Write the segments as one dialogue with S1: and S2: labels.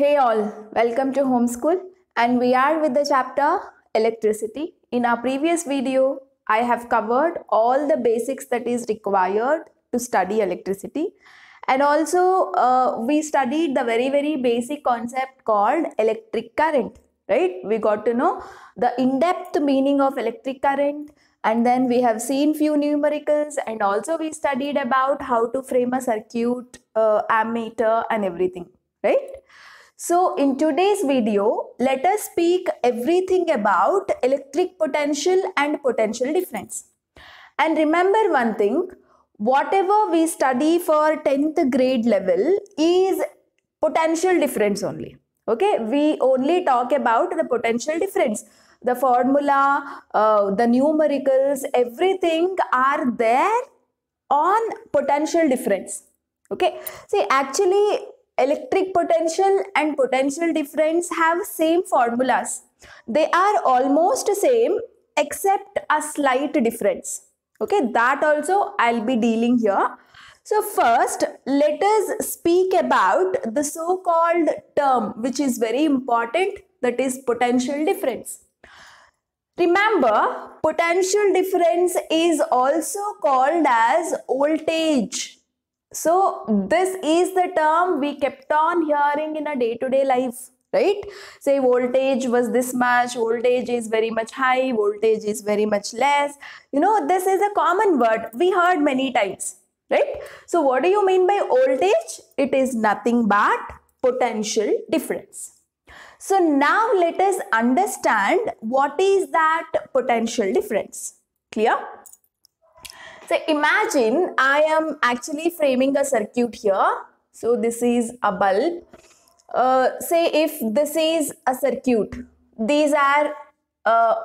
S1: Hey all, welcome to Homeschool, and we are with the chapter Electricity. In our previous video, I have covered all the basics that is required to study electricity, and also we studied the very basic concept called electric current, right? We got to know the in-depth meaning of electric current, and then we have seen few numericals, and also we studied about how to frame a circuit, ammeter and everything, right? So in today's video, let us speak everything about electric potential and potential difference. And remember one thing, whatever we study for 10th grade level is potential difference only. Okay, we only talk about the potential difference. The formula, the numericals, everything are there on potential difference. Okay, see, actually electric potential and potential difference have same formulas. They are almost same except a slight difference. Okay, that also I'll be dealing here. So first, let us speak about the so-called term which is very important, that is potential difference. Remember, potential difference is also called as voltage. So this is the term we kept on hearing in a day-to-day life, right? Say voltage was this much, voltage is very much high, voltage is very much less. You know, this is a common word we heard many times, right? So what do you mean by voltage? It is nothing but potential difference. So now let us understand what is that potential difference. Clear? So imagine I am actually framing a circuit here. So this is a bulb. Say if this is a circuit, these are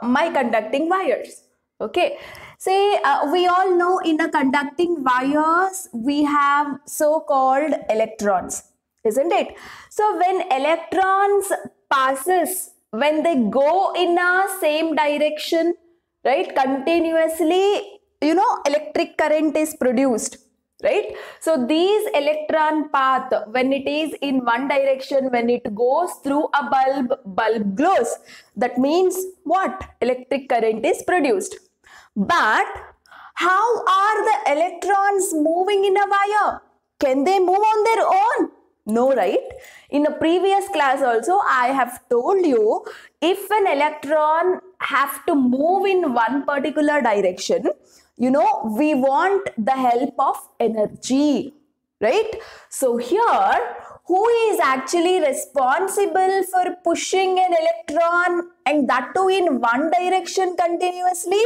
S1: my conducting wires. Okay. Say we all know in a conducting wires we have so-called electrons, isn't it? So when electrons passes, when they go in a same direction, right, continuously, you know, electric current is produced, right? So these electron path, when it is in one direction, when it goes through a bulb glows. That means what? Electric current is produced. But how are the electrons moving in a wire? Can they move on their own? No, right? In a previous class also I have told you, if an electron have to move in one particular direction, you know, we want the help of energy, right? So here, who is actually responsible for pushing an electron, and that too in one direction continuously?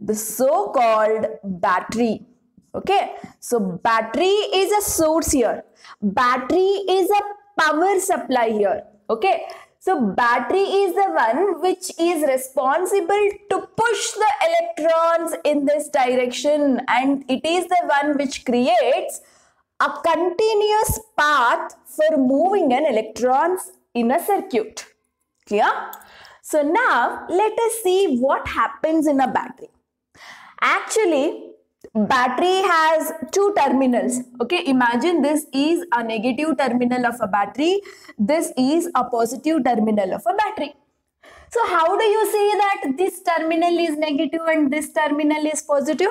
S1: The so-called battery. Okay, so battery is a source here. Battery is a power supply here. Okay, so battery is the one which is responsible to push the electrons in this direction, and it is the one which creates a continuous path for moving an electrons in a circuit. Clear? So now let us see what happens in a battery. Actually, battery has two terminals. Okay, imagine this is a negative terminal of a battery. This is a positive terminal of a battery. So how do you see that this terminal is negative and this terminal is positive?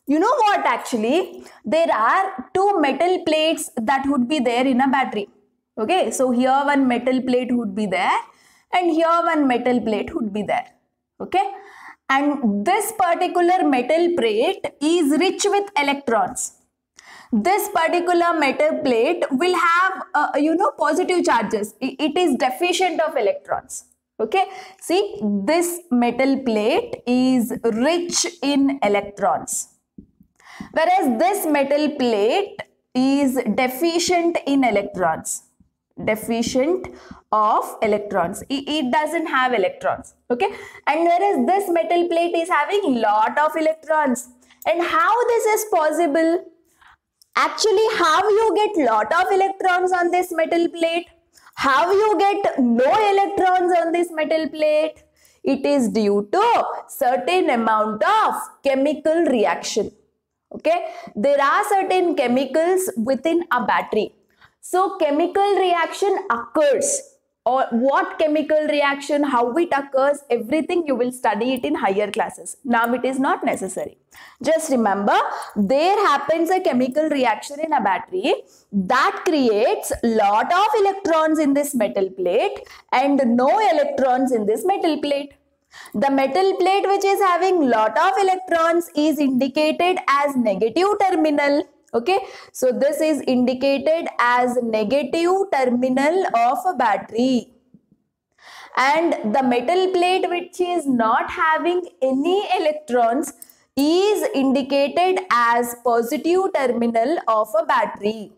S1: You know what, actually? There are two metal plates that would be there in a battery. Okay, so here one metal plate would be there and here one metal plate would be there. Okay. And this particular metal plate is rich with electrons. This particular metal plate will have, positive charges. It is deficient of electrons. Okay. See, this metal plate is rich in electrons. Whereas this metal plate is deficient in electrons. Deficient of electrons. It doesn't have electrons. Okay, and whereas this metal plate is having lot of electrons. And how this is possible? Actually, how you get lot of electrons on this metal plate? How you get no electrons on this metal plate? It is due to certain amount of chemical reaction. Okay, there are certain chemicals within a battery. So chemical reaction occurs, or what chemical reaction, how it occurs, everything you will study it in higher classes. Now it is not necessary. Just remember, there happens a chemical reaction in a battery that creates lot of electrons in this metal plate and no electrons in this metal plate. The metal plate which is having lot of electrons is indicated as negative terminal. Okay, so this is indicated as negative terminal of a battery, and the metal plate which is not having any electrons is indicated as positive terminal of a battery.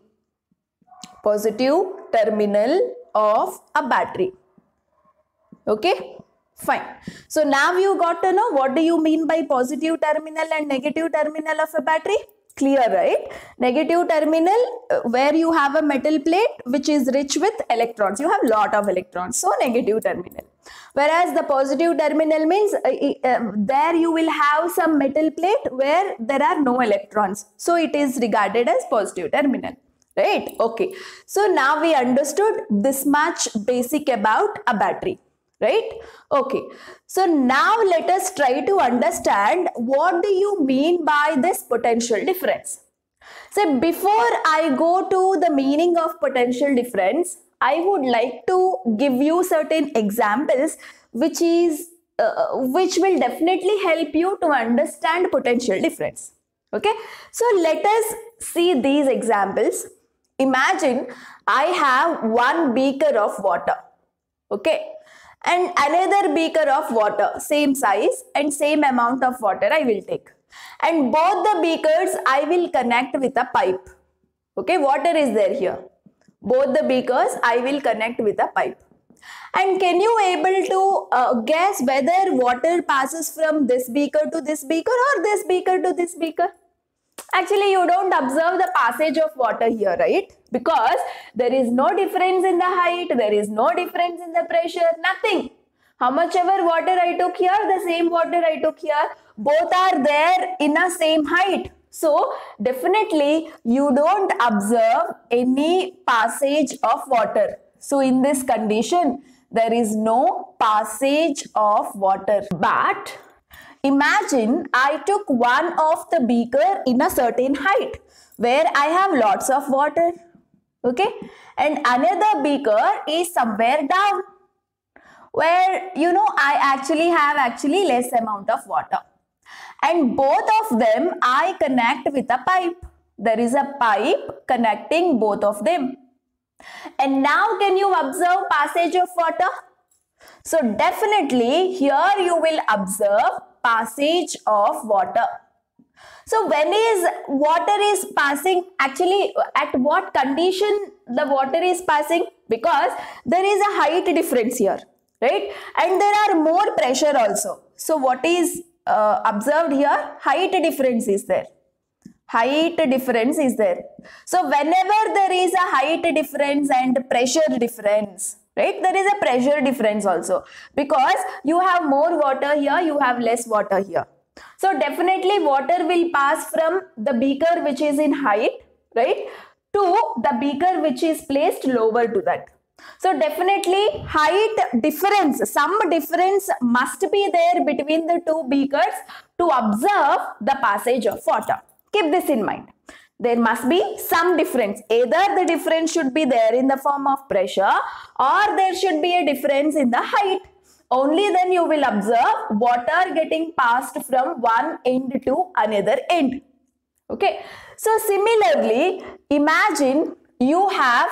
S1: Positive terminal of a battery. Okay, fine. So now you got to know what do you mean by positive terminal and negative terminal of a battery. Clear, right? Negative terminal where you have a metal plate which is rich with electrons. You have lot of electrons, so negative terminal. Whereas the positive terminal means there you will have some metal plate where there are no electrons. So it is regarded as positive terminal. Right? Okay. So now we understood this much basic about a battery. Right? Okay. So now let us try to understand what do you mean by this potential difference. So before I go to the meaning of potential difference, I would like to give you certain examples which will definitely help you to understand potential difference. Okay. So let us see these examples. Imagine I have one beaker of water. Okay. And another beaker of water, same size and same amount of water I will take. And both the beakers I will connect with a pipe. Okay, water is there here. Both the beakers I will connect with a pipe. And can you able to guess whether water passes from this beaker to this beaker or this beaker to this beaker? Actually, you don't observe the passage of water here, right? Because there is no difference in the height, there is no difference in the pressure, nothing. How much ever water I took here, the same water I took here, both are there in a same height. So, definitely you don't observe any passage of water. So, in this condition, there is no passage of water. But imagine I took one of the beaker in a certain height where I have lots of water, okay, and another beaker is somewhere down where I actually have less amount of water, and both of them I connect with a pipe. There is a pipe connecting both of them, and now can you observe passage of water? So definitely here you will observe passage of water. So when is water is passing, actually at what condition the water is passing? Because there is a height difference here, right? And there are more pressure also. So what is observed here? Height difference is there. Height difference is there. So whenever there is a height difference and pressure difference, right, there is a pressure difference also, because you have more water here, you have less water here. So definitely water will pass from the beaker which is in height, right, to the beaker which is placed lower to that. So definitely height difference, some difference must be there between the two beakers to observe the passage of water. Keep this in mind. There must be some difference. Either the difference should be there in the form of pressure or there should be a difference in the height. Only then you will observe water getting passed from one end to another end. Okay. So similarly, imagine you have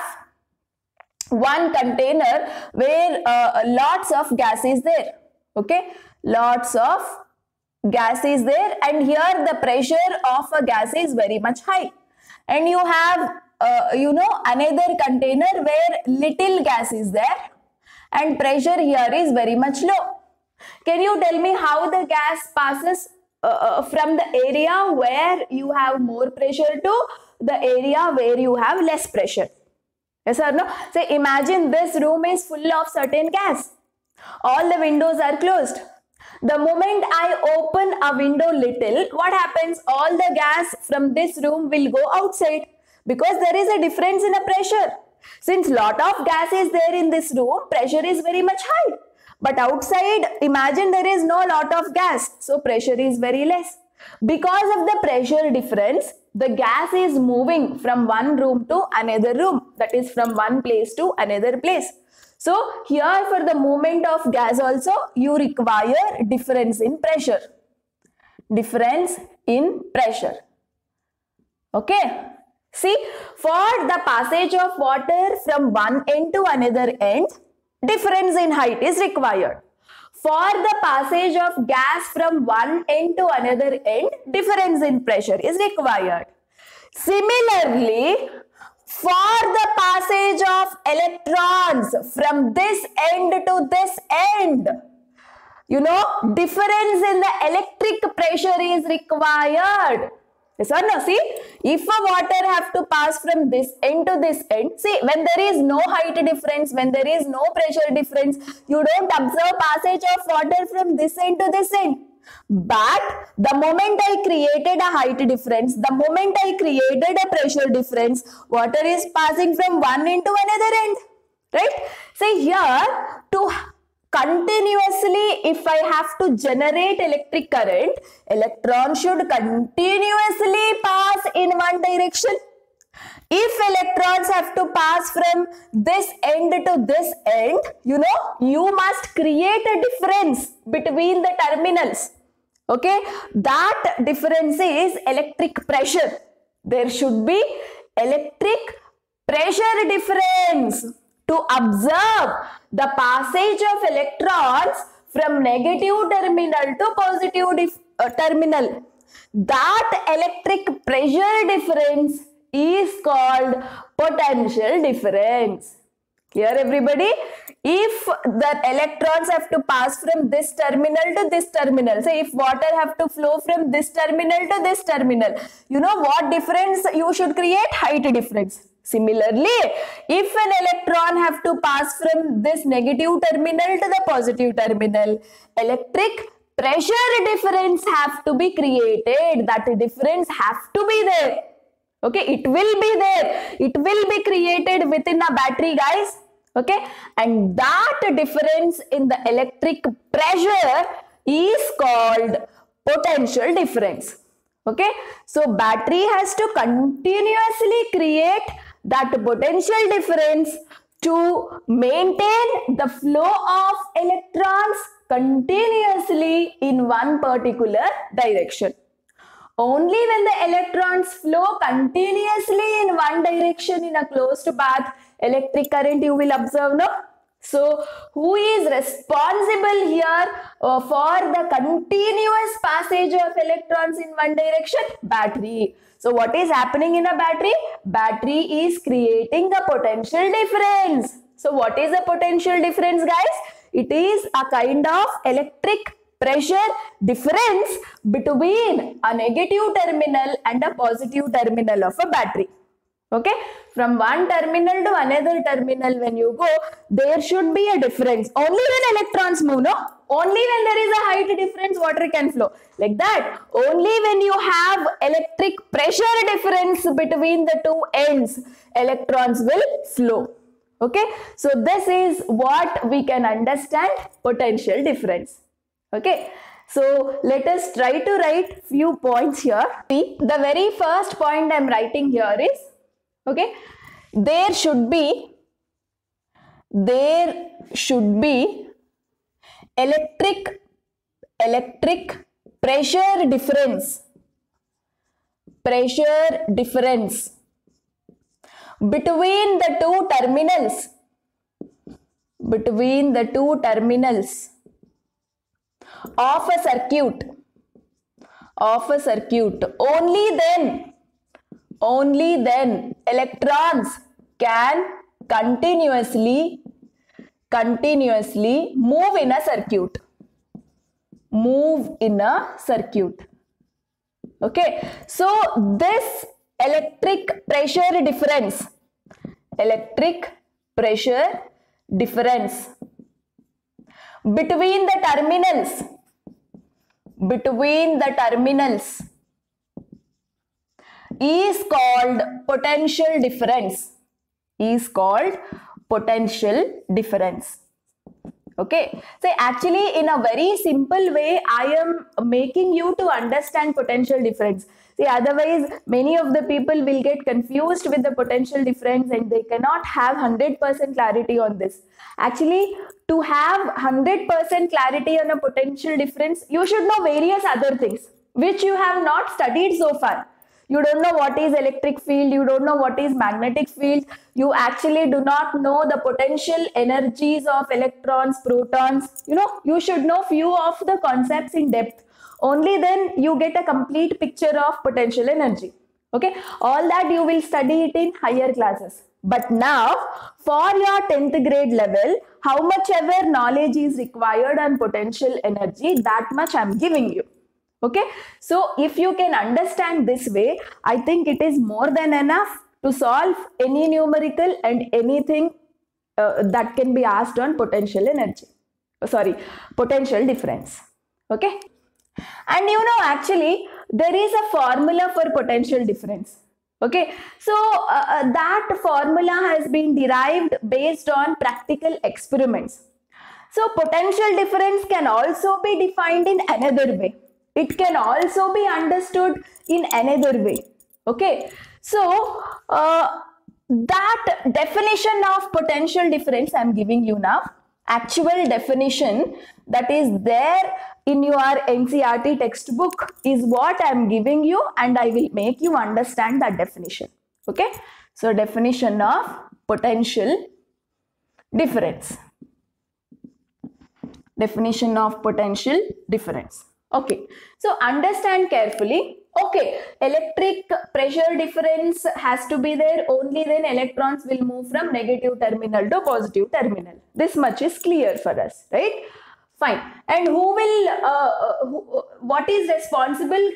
S1: one container where lots of gas is there. Okay. Lots of gas is there, and here the pressure of a gas is very much high, and you have another container where little gas is there and pressure here is very much low. Can you tell me how the gas passes from the area where you have more pressure to the area where you have less pressure? Yes or no? So imagine this room is full of certain gas. All the windows are closed. The moment I open a window little, what happens? All the gas from this room will go outside because there is a difference in a pressure. Since lot of gas is there in this room, pressure is very much high. But outside, imagine there is no lot of gas, so pressure is very less. Because of the pressure difference, the gas is moving from one room to another room, that is from one place to another place. So here for the movement of gas also, you require difference in pressure. Difference in pressure. Okay. See, for the passage of water from one end to another end, difference in height is required. For the passage of gas from one end to another end, difference in pressure is required. Similarly, for the passage of electrons from this end to this end, you know, difference in the electric pressure is required. Yes or no? See, if a water have to pass from this end to this end, see, when there is no height difference, when there is no pressure difference, you don't observe passage of water from this end to this end. But the moment I created a height difference, the moment I created a pressure difference, water is passing from one end to another end. Right? See, here to continuously, if I have to generate electric current, electron should continuously pass in one direction. If electrons have to pass from this end to this end, you know, you must create a difference between the terminals. Okay, that difference is electric pressure. There should be electric pressure difference to observe the passage of electrons from negative terminal to positive terminal. That electric pressure difference is called potential difference. Clear, everybody? If the electrons have to pass from this terminal to this terminal, say if water have to flow from this terminal to this terminal, you know what difference you should create? Height difference. Similarly, if an electron have to pass from this negative terminal to the positive terminal, electric pressure difference have to be created. That difference have to be there. Okay, it will be there. It will be created within a battery, guys. Okay, and that difference in the electric pressure is called potential difference. Okay, so battery has to continuously create that potential difference to maintain the flow of electrons continuously in one particular direction. Only when the electrons flow continuously in one direction in a closed path, electric current you will observe, no? So, who is responsible here for the continuous passage of electrons in one direction? Battery. So, what is happening in a battery? Battery is creating a potential difference. So, what is a potential difference, guys? It is a kind of electric pressure difference between a negative terminal and a positive terminal of a battery. Okay, from one terminal to another terminal when you go, there should be a difference. Only when electrons move, no? Only when there is a height difference, water can flow. Like that, only when you have electric pressure difference between the two ends, electrons will flow. Okay, so this is what we can understand potential difference. Okay, so let us try to write few points here. See, the very first point I am writing here is, okay, there should be electric pressure difference between the two terminals of a circuit. Only then electrons can continuously move in a circuit. Okay, so this electric pressure difference between the terminals is called potential difference. is called potential difference. Okay, so actually in a very simple way I am making you to understand potential difference. See, otherwise many of the people will get confused with the potential difference and they cannot have 100% clarity on this. Actually, to have 100% clarity on a potential difference, you should know various other things which you have not studied so far. You don't know what is electric field, you don't know what is magnetic field, you actually do not know the potential energies of electrons, protons. You should know few of the concepts in depth. Only then you get a complete picture of potential energy. Okay, all that you will study it in higher classes. But now for your 10th grade level, how much ever knowledge is required on potential energy, that much I am giving you. Okay, so if you can understand this way, I think it is more than enough to solve any numerical and anything that can be asked on potential energy. Potential difference. Okay, and actually there is a formula for potential difference. Okay, so that formula has been derived based on practical experiments. So potential difference can also be defined in another way. It can also be understood in another way. Okay, so that definition of potential difference I am giving you now, actual definition that is there in your NCERT textbook is what I am giving you, and I will make you understand that definition. Okay, so definition of potential difference. Definition of potential difference. Okay, so understand carefully. Okay, electric pressure difference has to be there, only then electrons will move from negative terminal to positive terminal. This much is clear for us, right? Fine. And what is responsible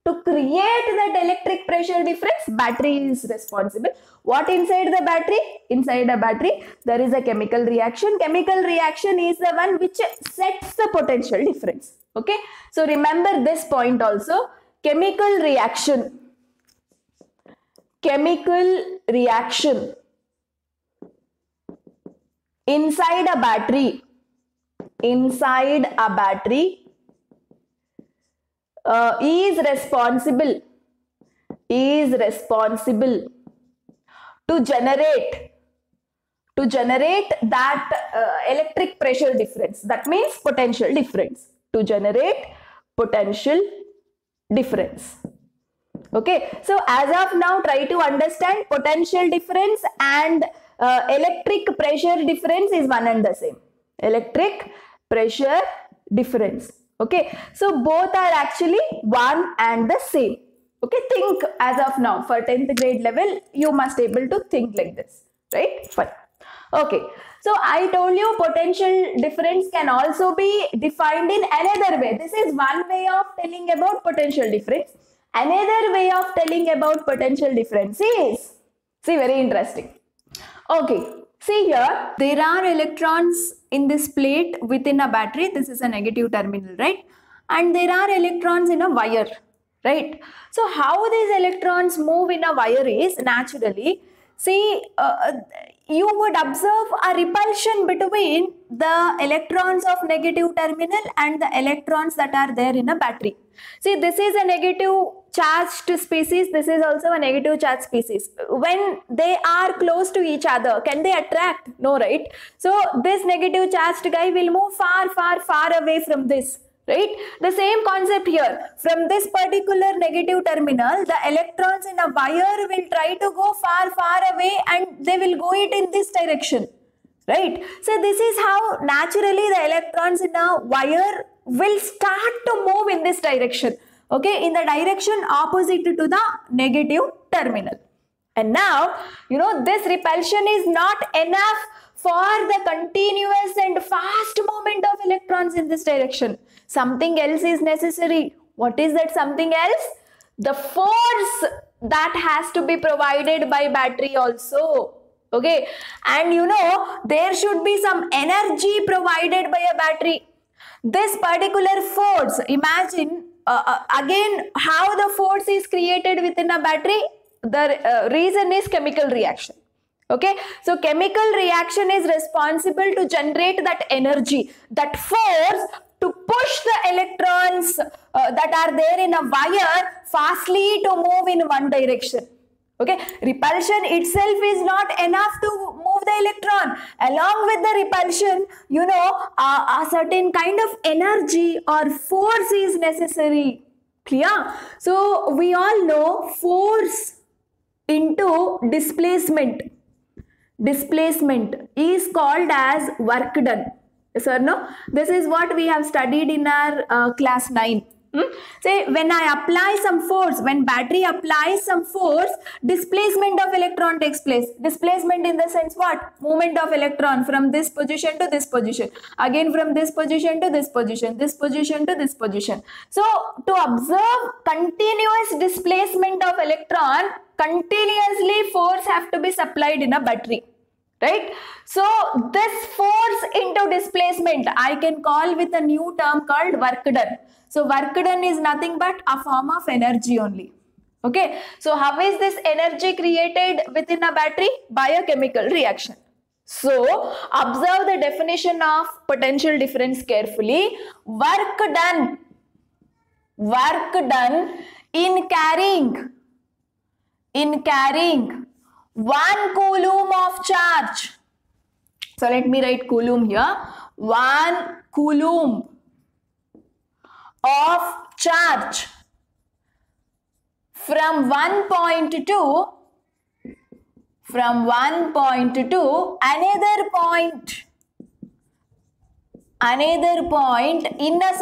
S1: to create that electric pressure difference? Battery is responsible. What inside the battery? Inside a battery, there is a chemical reaction. Chemical reaction is the one which sets the potential difference. Okay, so remember this point also. Chemical reaction inside a battery is responsible to generate that electric pressure difference. That means potential difference. To generate potential difference. Okay, so as of now try to understand potential difference and electric pressure difference is one and the same. Electric pressure difference. Okay, so both are actually one and the same. Okay, think as of now for 10th grade level you must able to think like this, right? Fine. Okay, so I told you potential difference can also be defined in another way. This is one way of telling about potential difference. Another way of telling about potential difference is, see, very interesting. Okay, see here, there are electrons in this plate within a battery. This is a negative terminal, right? And there are electrons in a wire, right? So how these electrons move in a wire is naturally, see, you would observe a repulsion between the electrons of negative terminal and the electrons that are there in a battery. See, this is a negative charged species, this is also a negative charged species. When they are close to each other, can they attract? No, right? So this negative charged guy will move far away from this. Right? The same concept here. From this particular negative terminal, the electrons in a wire will try to go far away and they will go it in this direction. Right? So this is how naturally the electrons in a wire will start to move in this direction. Okay, in the direction opposite to the negative terminal. And now, this repulsion is not enough for the continuous and fast movement of electrons in this direction. Something else is necessary. What is that something else? The force that has to be provided by battery also. Okay, and there should be some energy provided by a battery. This particular force, imagine again how the force is created within a battery. The reason is chemical reaction. Okay, so chemical reaction is responsible to generate that energy, that force to push the electrons that are there in a wire fastly to move in one direction. Okay, repulsion itself is not enough to move the electron. Along with the repulsion, you know, a certain kind of energy or force is necessary. Clear? So we all know force into displacement. Displacement is called as work done. Yes or no? This is what we have studied in our class 9. Say when I apply some force, when battery applies some force, displacement of electron takes place. Displacement in the sense what? Movement of electron from this position to this position. Again from this position to this position. This position to this position. So to observe continuous displacement of electron, continuously force have to be supplied in a battery. Right? So this force into displacement I can call with a new term called work done. So work done is nothing but a form of energy only. Okay. So how is this energy created within a battery? By a chemical reaction. So observe the definition of potential difference carefully. Work done in carrying 1 coulomb of charge. So let me write coulomb here. 1 coulomb of charge from one point to another point in a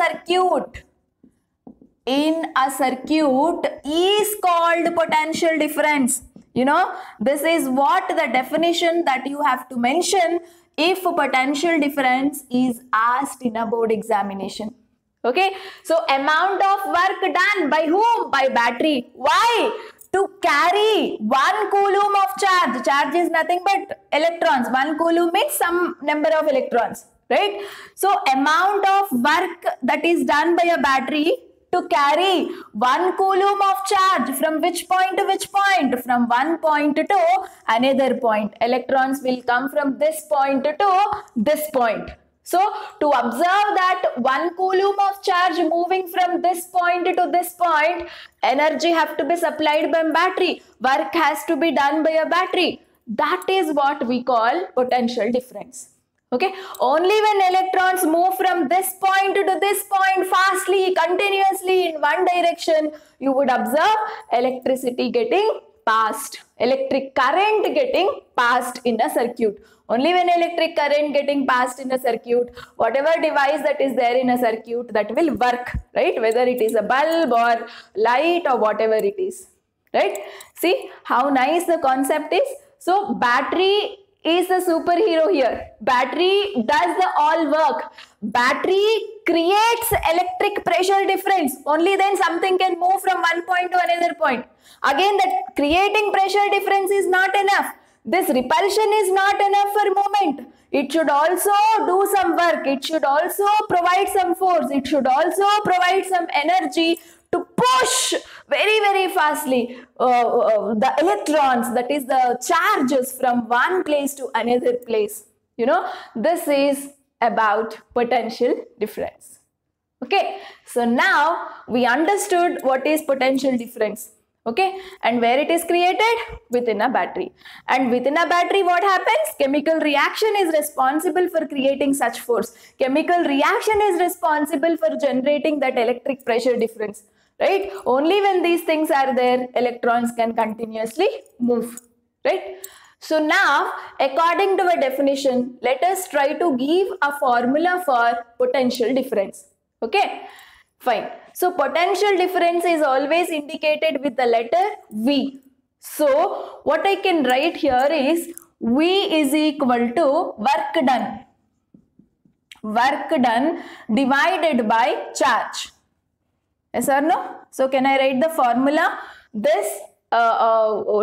S1: circuit is called potential difference. You know, this is what the definition that you have to mention if potential difference is asked in a board examination. Okay, so amount of work done by whom? By battery. Why? To carry 1 coulomb of charge. Charge is nothing but electrons. 1 coulomb means some number of electrons, right? So amount of work that is done by a battery to carry 1 coulomb of charge from which point to which point? From one point to another point. Electrons will come from this point to this point. So to observe that 1 coulomb of charge moving from this point to this point, energy have to be supplied by battery. Work has to be done by a battery. That is what we call potential difference. Okay, only when electrons move from this point to this point fastly, continuously in one direction, you would observe electricity getting passed, electric current getting passed in a circuit. Only when electric current getting passed in a circuit, whatever device that is there in a circuit, that will work, right? Whether it is a bulb or light or whatever it is, right? See how nice the concept is. So battery is the superhero here. Battery does the all work. Battery creates electric pressure difference. Only then something can move from one point to another point. Again, that creating pressure difference is not enough. This repulsion is not enough for movement. It should also do some work. It should also provide some force. It should also provide some energy to push very fastly the electrons, that is the charges, from one place to another place. You know, this is about potential difference. Okay, so now we understood what is potential difference. Okay, and where it is created? Within a battery. And within a battery, what happens? Chemical reaction is responsible for creating such force. Chemical reaction is responsible for generating that electric pressure difference. Right? Only when these things are there, electrons can continuously move. Right? So now, according to a definition, let us try to give a formula for potential difference. Okay? Fine. So potential difference is always indicated with the letter V. So what I can write here is V is equal to work done. Work done divided by charge. Yes or no? So can I write the formula? This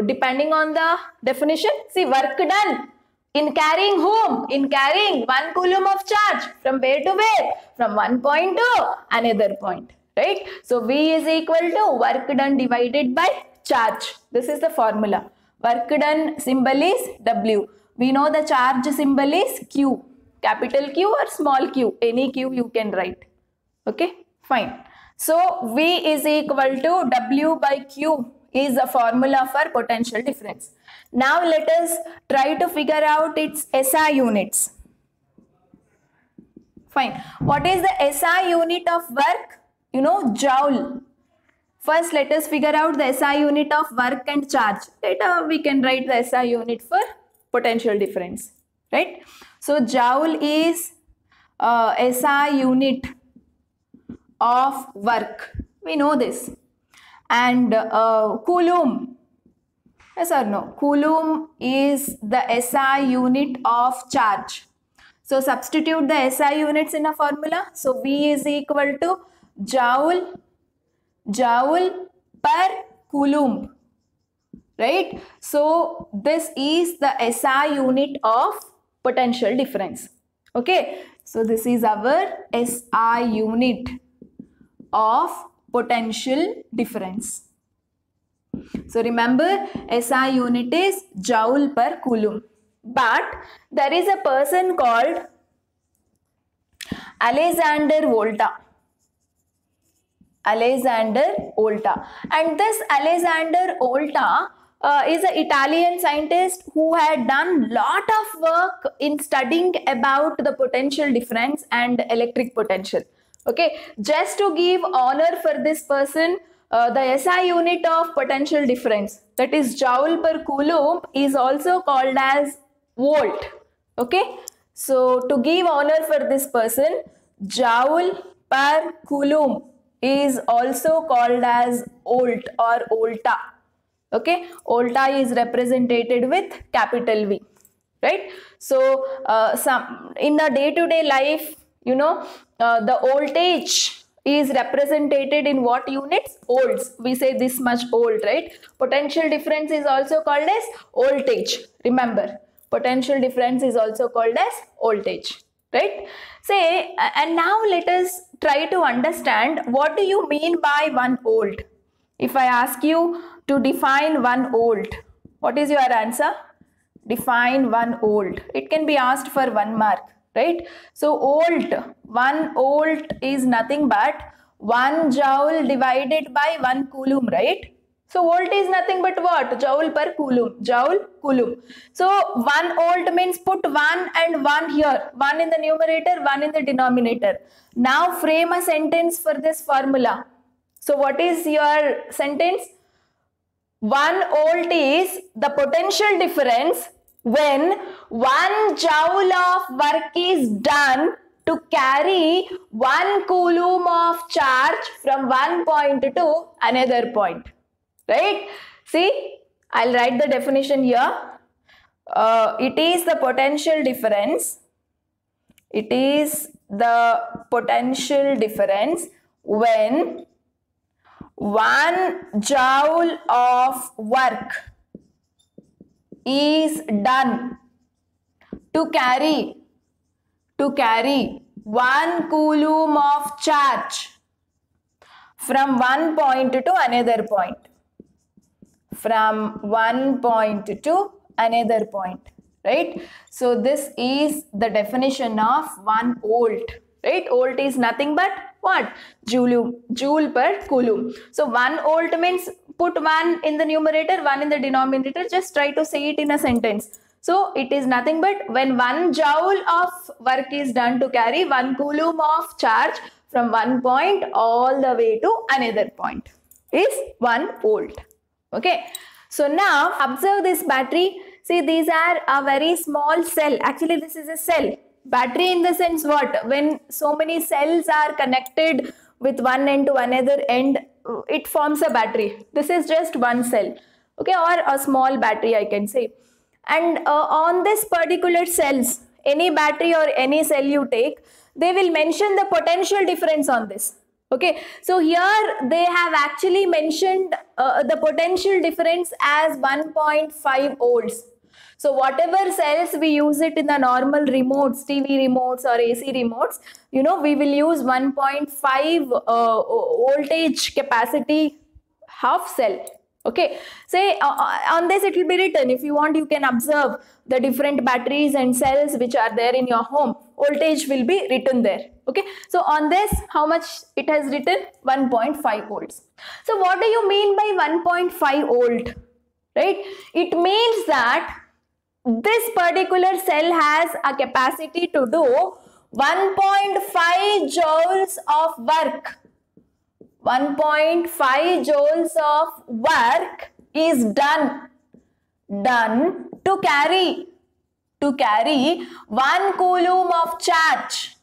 S1: depending on the definition. See, work done in carrying whom? In carrying 1 coulomb of charge. From where to where? From one point to another point. Right? So V is equal to work done divided by charge. This is the formula. Work done symbol is W. We know the charge symbol is Q. Capital Q or small q, any q you can write. Okay, fine. So V is equal to W by Q is the formula for potential difference. Now let us try to figure out its SI units. Fine. What is the SI unit of work? You know, joule. First, let us figure out the SI unit of work and charge. Later, we can write the SI unit for potential difference. Right? So, joule is SI unit of work. We know this. And Coulomb. Yes or no? Coulomb is the SI unit of charge. So substitute the SI units in a formula. So V is equal to joule per coulomb, right? So this is the SI unit of potential difference. Okay, so this is our SI unit of potential difference. So remember, SI unit is joule per coulomb. But there is a person called Alexander Volta. Alexander Volta. And this Alexander Volta is an Italian scientist who had done lot of work in studying about the potential difference and electric potential. Okay, just to give honor for this person, the SI unit of potential difference, that is joule per coulomb, is also called as volt. Okay, so to give honor for this person, joule per coulomb is also called as volt or volta. Okay, volta is represented with capital V, right? So in the day-to-day life, you know, the voltage is represented in what units? Volts. We say this much volt, right? Potential difference is also called as voltage. Remember, potential difference is also called as voltage, right? Say, and now let us try to understand what do you mean by 1 volt. If I ask you to define 1 volt, what is your answer? Define 1 volt. It can be asked for 1 mark, right? So volt, 1 volt is nothing but 1 joule divided by 1 coulomb, right? So volt is nothing but what? Joule per coulomb. Joule, coulomb. So 1 volt means put 1 and 1 here. 1 in the numerator, 1 in the denominator. Now frame a sentence for this formula. So what is your sentence? 1 volt is the potential difference when 1 joule of work is done to carry 1 coulomb of charge from one point to another point. Right? See, I'll write the definition here. It is the potential difference. It is the potential difference when 1 joule of work is done to carry 1 coulomb of charge from one point to another point. From one point to another point, right? So this is the definition of 1 volt, right? Volt is nothing but what? Joule per coulomb. So 1 volt means put 1 in the numerator, 1 in the denominator. Just try to say it in a sentence. So it is nothing but when 1 joule of work is done to carry 1 coulomb of charge from one point all the way to another point is 1 volt. Okay, so now observe this battery. See, these are a very small cell. Actually, this is a cell. Battery in the sense what? When so many cells are connected with one end to another end, it forms a battery. This is just one cell. Okay, or a small battery I can say. And on this particular cells, any battery or any cell you take, they will mention the potential difference on this. Okay, so here they have actually mentioned the potential difference as 1.5 volts. So whatever cells we use it in the normal remotes, TV remotes or AC remotes, you know, we will use 1.5 voltage capacity half cell. Okay, say on this it will be written. If you want, you can observe the different batteries and cells which are there in your home. Voltage will be written there. Okay, so on this, how much it has written? 1.5 volts. So what do you mean by 1.5 volt? Right? It means that this particular cell has a capacity to do 1.5 joules of work. 1.5 joules of work is done to carry 1 coulomb of charge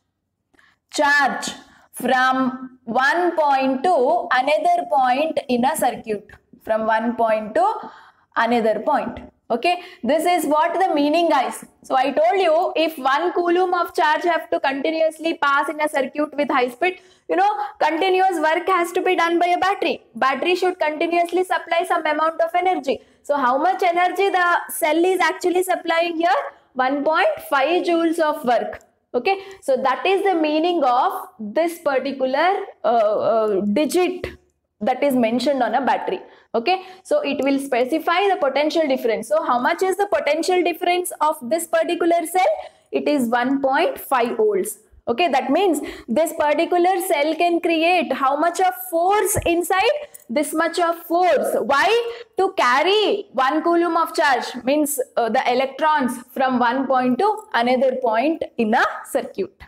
S1: from one point to another point in a circuit, from one point to another point. Okay, this is what the meaning, guys. So I told you, if 1 coulomb of charge have to continuously pass in a circuit with high speed, continuous work has to be done by a battery. Battery should continuously supply some amount of energy. So how much energy the cell is actually supplying here? 1.5 joules of work. Okay, so that is the meaning of this particular digit that is mentioned on a battery. Okay, so it will specify the potential difference. So how much is the potential difference of this particular cell? It is 1.5 volts. Okay, that means this particular cell can create how much of force inside? This much of force. Why? To carry 1 coulomb of charge, means the electrons from one point to another point in a circuit.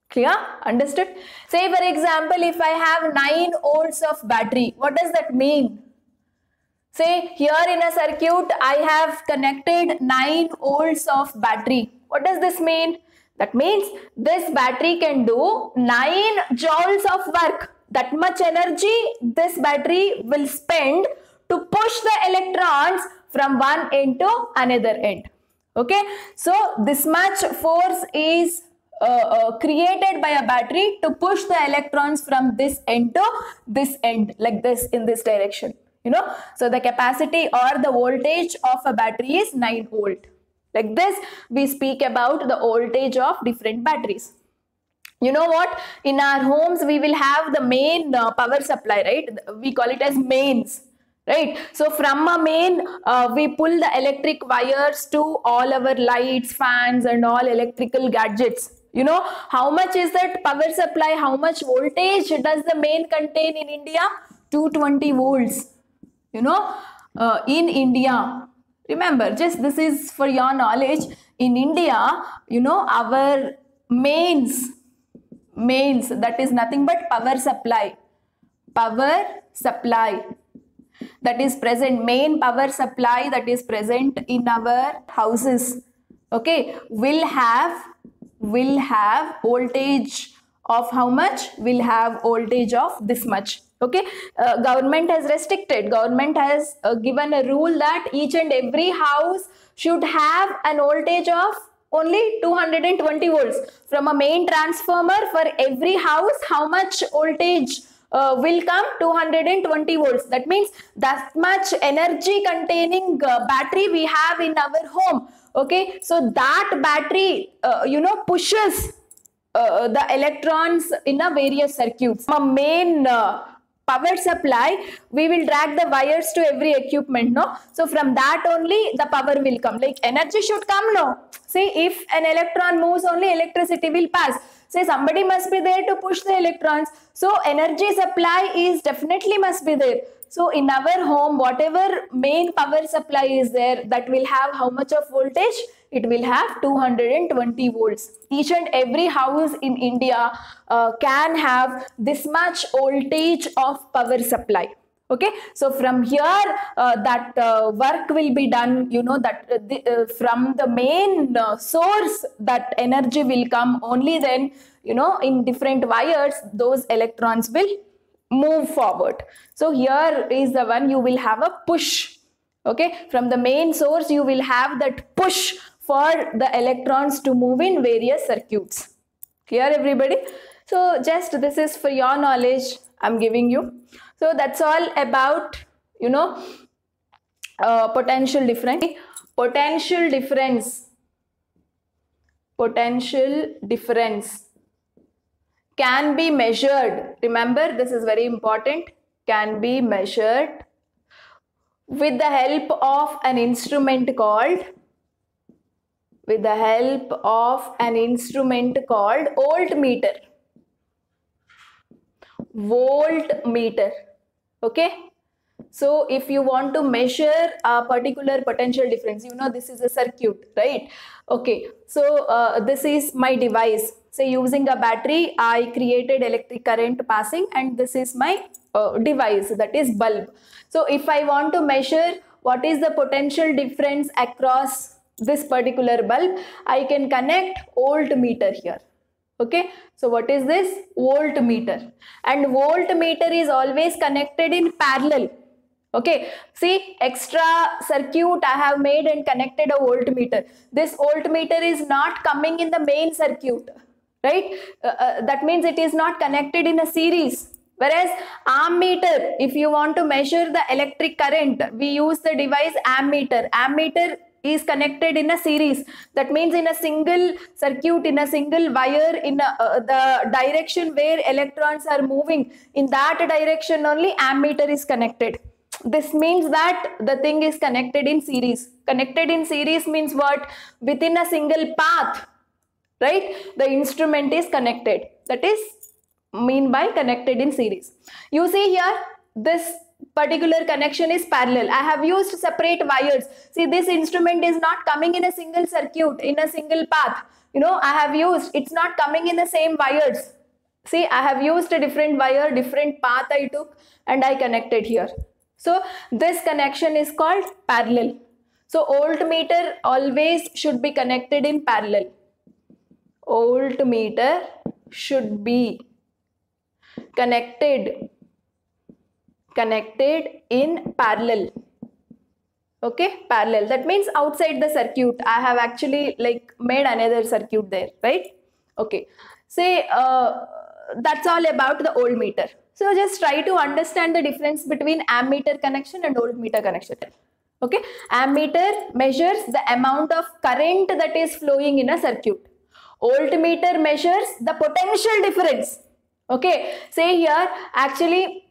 S1: Clear? Understood? Say for example, if I have 9 volts of battery, what does that mean? Say here in a circuit, I have connected 9 volts of battery. What does this mean? That means this battery can do 9 joules of work. That much energy this battery will spend to push the electrons from one end to another end. Okay, so this much force is created by a battery to push the electrons from this end to this end, like this, in this direction. So the capacity or the voltage of a battery is 9 volt. Like this, we speak about the voltage of different batteries. You know what? In our homes, we will have the main power supply, right? We call it as mains, right? So from a main, we pull the electric wires to all our lights, fans, and all electrical gadgets. How much is that power supply? How much voltage does the main contain in India? 220 volts. In India, remember, just this is for your knowledge, in India, our mains, that is nothing but power supply that is present, main power supply that is present in our houses, okay, will have voltage of how much? Will have voltage of this much. Okay, government has restricted, government has given a rule that each and every house should have an voltage of only 220 volts. From a main transformer, for every house, how much voltage will come? 220 volts. That means that much energy containing battery we have in our home. Okay, so that battery pushes the electrons in a various circuits. From a main power supply, we will drag the wires to every equipment, no? So from that only the power will come. Like energy should come, no? See, if an electron moves, only electricity will pass. Say somebody must be there to push the electrons. So energy supply is definitely must be there. So in our home, whatever main power supply is there, that will have how much of voltage? It will have 220 volts. Each and every house in India can have this much voltage of power supply. Okay, so from here that work will be done, from the main source that energy will come, only then, in different wires, those electrons will move forward. So here is the one, you will have a push. Okay, from the main source, you will have that push for the electrons to move in various circuits. Clear, everybody? So just this is for your knowledge I'm giving you. So that's all about, potential difference. Potential difference can be measured. Remember, this is very important. Can be measured with the help of an instrument called voltmeter. Voltmeter. Okay. So if you want to measure a particular potential difference, you know this is a circuit, right? Okay, so this is my device. Say using a battery, I created electric current passing, and this is my device, that is bulb. So if I want to measure what is the potential difference across this particular bulb, I can connect voltmeter here. Okay, so what is this? Voltmeter. And voltmeter is always connected in parallel. Okay, see, extra circuit I have made and connected a voltmeter. This voltmeter is not coming in the main circuit, right? That means it is not connected in a series. Whereas ammeter, if you want to measure the electric current, we use the device ammeter. Ammeter is connected in a series. That means in a single circuit, in a single wire, in the direction where electrons are moving, in that direction only ammeter is connected. This means that the thing is connected in series. Connected in series means what? Within a single path, right? The instrument is connected. That is mean by connected in series. You see here, this particular connection is parallel. I have used separate wires. See, this instrument is not coming in a single circuit, in a single path. You know, I have used, it's not coming in the same wires. See, I have used a different wire, different path I took, and I connected here. So this connection is called parallel. So voltmeter always should be connected in parallel. Voltmeter should be connected in parallel. Okay, parallel. That means outside the circuit. I have actually like made another circuit there, right? Okay. Say that's all about the voltmeter. So just try to understand the difference between ammeter connection and voltmeter connection. Okay, ammeter measures the amount of current that is flowing in a circuit. Voltmeter measures the potential difference. Okay, say here actually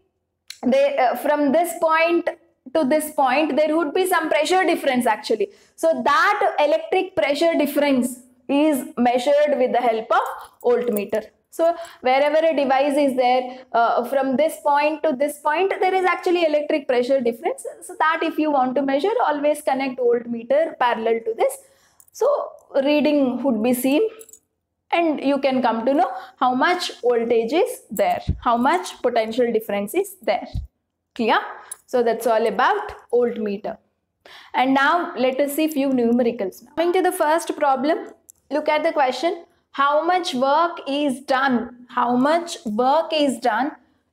S1: from this point to this point there would be some pressure difference actually. So that electric pressure difference is measured with the help of voltmeter. So wherever a device is there, from this point to this point, there is actually electric pressure difference. So that if you want to measure, always connect voltmeter parallel to this. So reading would be seen and you can come to know how much voltage is there, how much potential difference is there. Clear? So that's all about voltmeter. And now let us see few numericals. Coming to the first problem, look at the question. How much work is done? How much work is done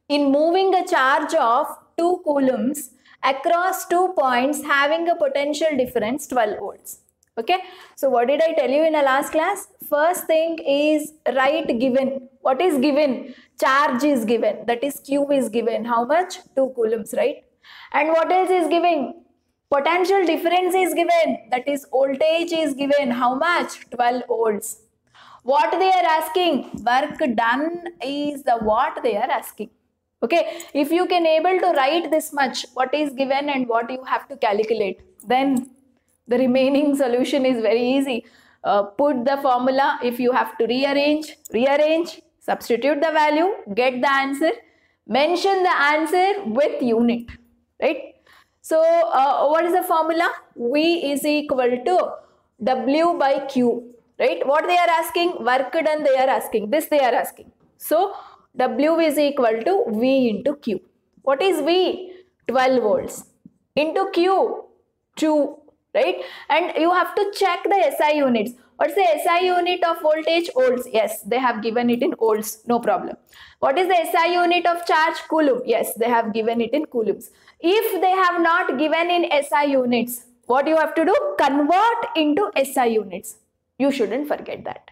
S1: in moving a charge of 2 coulombs across 2 points having a potential difference 12 volts? Okay. So what did I tell you in the last class? First thing is write given. What is given? Charge is given. That is Q is given. How much? 2 coulombs, right? And what else is given? Potential difference is given. That is voltage is given. How much? 12 volts. What they are asking, work done is the what they are asking. Okay, if you can able to write this much, what is given and what you have to calculate, then the remaining solution is very easy. Put the formula. If you have to rearrange, substitute the value, get the answer, mention the answer with unit, right? So what is the formula? V is equal to W by Q. Right? What they are asking? Work done they are asking. This they are asking. So, W is equal to V into Q. What is V? 12 volts. Into Q, 2. Right? And you have to check the SI units. What's the SI unit of voltage? Volts. Yes, they have given it in volts. No problem. What is the SI unit of charge? Coulomb. Yes, they have given it in coulombs. If they have not given in SI units, what you have to do? Convert into SI units. You shouldn't forget that.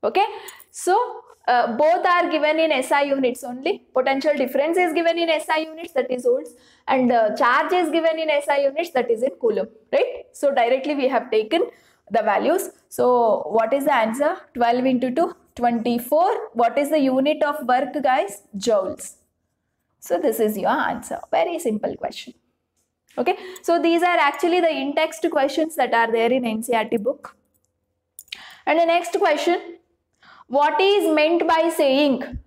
S1: Okay. So, both are given in SI units only. Potential difference is given in SI units, that is volts. And charge is given in SI units, that is in coulomb. Right. So, directly we have taken the values. So, what is the answer? 12 into 2, 24. What is the unit of work, guys? Joules. So, this is your answer. Very simple question. Okay, so these are actually the in-text questions that are there in NCERT book. And the next question, what is meant by saying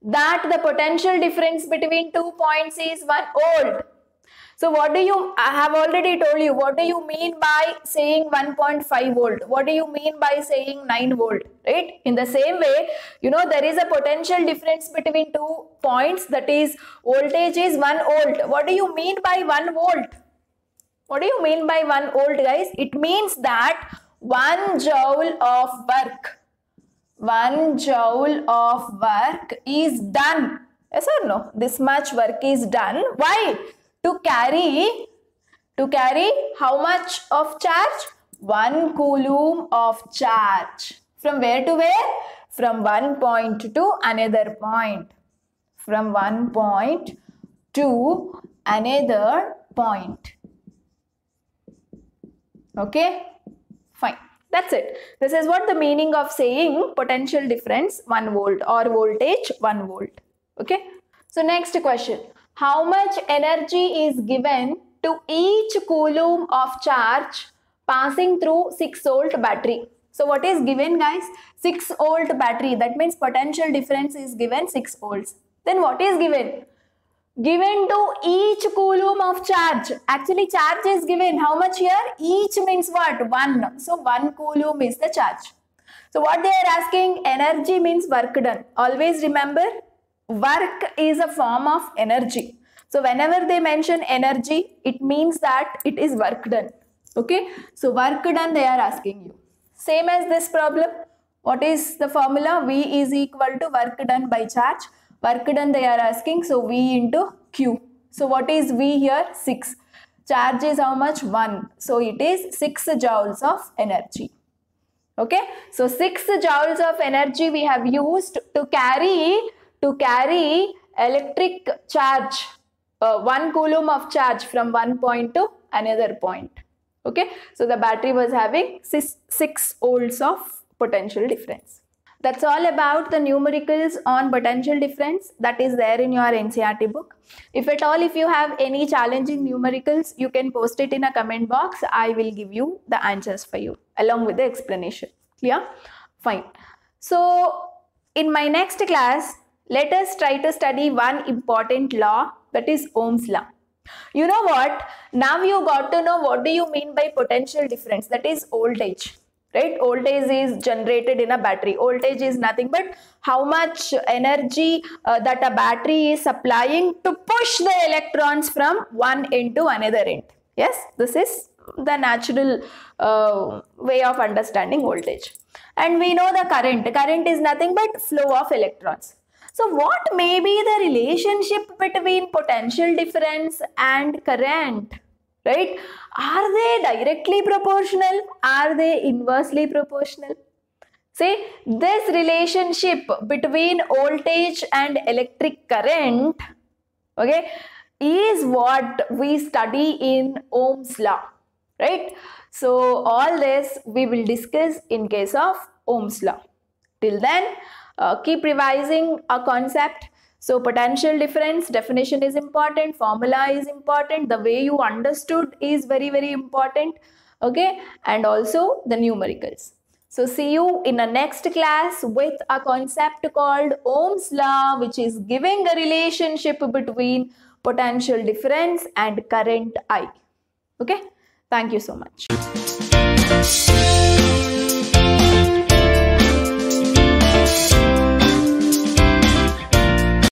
S1: that the potential difference between 2 points is 1 volt? So what do you, I have already told you, what do you mean by saying 1.5 volt? What do you mean by saying 9 volt, right? In the same way, you know, there is a potential difference between 2 points, that is voltage is 1 volt. What do you mean by 1 volt? What do you mean by 1 volt, guys? It means that 1 joule of work, 1 joule of work is done. Yes or no? This much work is done. Why? To carry how much of charge? 1 coulomb of charge. From where to where? From one point to another point. From one point to another point. Okay? Fine. That's it. This is what the meaning of saying potential difference 1 volt or voltage 1 volt. Okay? So next question. How much energy is given to each coulomb of charge passing through 6 volt battery? So what is given, guys? 6 volt battery. That means potential difference is given 6 volts. Then what is given? Given to each coulomb of charge. Actually charge is given. How much here? Each means what? 1. So 1 coulomb is the charge. So what they are asking? Energy means work done. Always remember, work is a form of energy. So whenever they mention energy, it means that it is work done. Okay. So work done they are asking you. Same as this problem. What is the formula? V is equal to work done by charge. Work done they are asking. So V into Q. So what is V here? 6. Charge is how much? 1. So it is 6 joules of energy. Okay. So 6 joules of energy we have used to carry electric charge, 1 coulomb of charge from one point to another point. Okay, so the battery was having 6 volts of potential difference. That's all about the numericals on potential difference that is there in your NCERT book. If at all, if you have any challenging numericals, you can post it in a comment box. I will give you the answers for you along with the explanation. Clear? Fine. So in my next class, let us try to study one important law, that is Ohm's law. You know what? Now you got to know what do you mean by potential difference, that is voltage. Right? Voltage is generated in a battery. Voltage is nothing but how much energy that a battery is supplying to push the electrons from one end to another end. Yes, this is the natural way of understanding voltage. And we know the current. Current is nothing but flow of electrons. So what may be the relationship between potential difference and current? Right? Are they directly proportional? Are they inversely proportional? See, this relationship between voltage and electric current, okay, is what we study in Ohm's law. Right? So all this we will discuss in case of Ohm's law. Till then, keep revising a concept. So potential difference definition is important, formula is important, the way you understood is very, very important. Okay, and also the numericals. So see you in the next class with a concept called Ohm's law, which is giving a relationship between potential difference and current I. Okay, thank you so much.